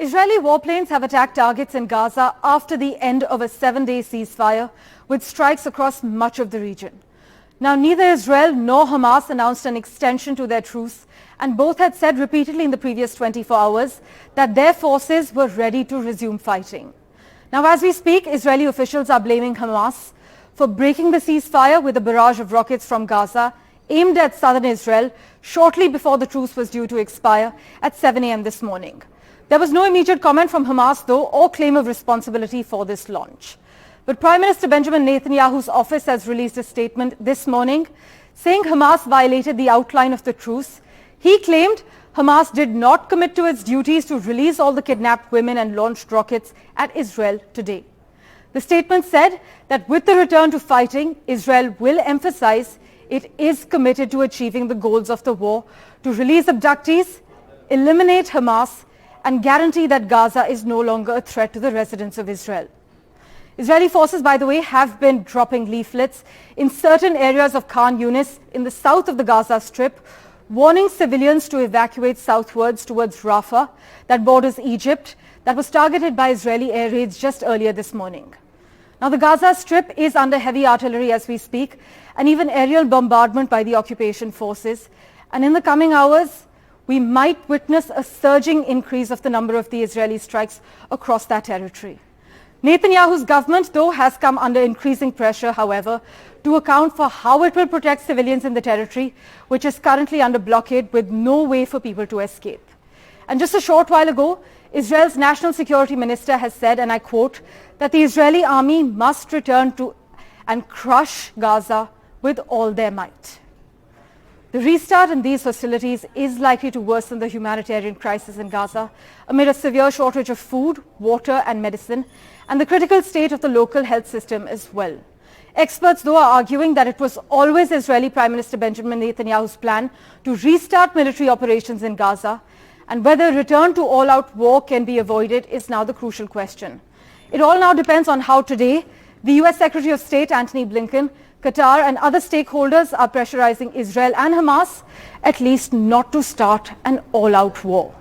Israeli warplanes have attacked targets in Gaza after the end of a 7-day ceasefire, with strikes across much of the region. Now, neither Israel nor Hamas announced an extension to their truce, and both had said repeatedly in the previous 24 hours that their forces were ready to resume fighting. Now, as we speak, Israeli officials are blaming Hamas for breaking the ceasefire with a barrage of rockets from Gaza aimed at southern Israel shortly before the truce was due to expire at 7 a.m. this morning. There was no immediate comment from Hamas, though, or claim of responsibility for this launch. But Prime Minister Benjamin Netanyahu's office has released a statement this morning saying Hamas violated the outline of the truce. He claimed Hamas did not commit to its duties to release all the kidnapped women and launched rockets at Israel today. The statement said that with the return to fighting, Israel will emphasize it is committed to achieving the goals of the war, to release abductees, eliminate Hamas, and guarantee that Gaza is no longer a threat to the residents of Israel. Israeli forces, by the way, have been dropping leaflets in certain areas of Khan Yunis in the south of the Gaza Strip, warning civilians to evacuate southwards towards Rafah, that borders Egypt, that was targeted by Israeli air raids just earlier this morning. Now, the Gaza Strip is under heavy artillery as we speak, and even aerial bombardment by the occupation forces. And in the coming hours, we might witness a surging increase of the number of the Israeli strikes across that territory. Netanyahu's government, though, has come under increasing pressure, however, to account for how it will protect civilians in the territory, which is currently under blockade with no way for people to escape. And just a short while ago, Israel's national security minister has said, and I quote, that the Israeli army must return to and crush Gaza with all their might. The restart in these hostilities is likely to worsen the humanitarian crisis in Gaza amid a severe shortage of food, water and medicine, and the critical state of the local health system as well. Experts, though, are arguing that it was always Israeli Prime Minister Benjamin Netanyahu's plan to restart military operations in Gaza, and whether return to all-out war can be avoided is now the crucial question. It all now depends on how today the US Secretary of State Antony Blinken, Qatar and other stakeholders are pressurizing Israel and Hamas at least not to start an all-out war.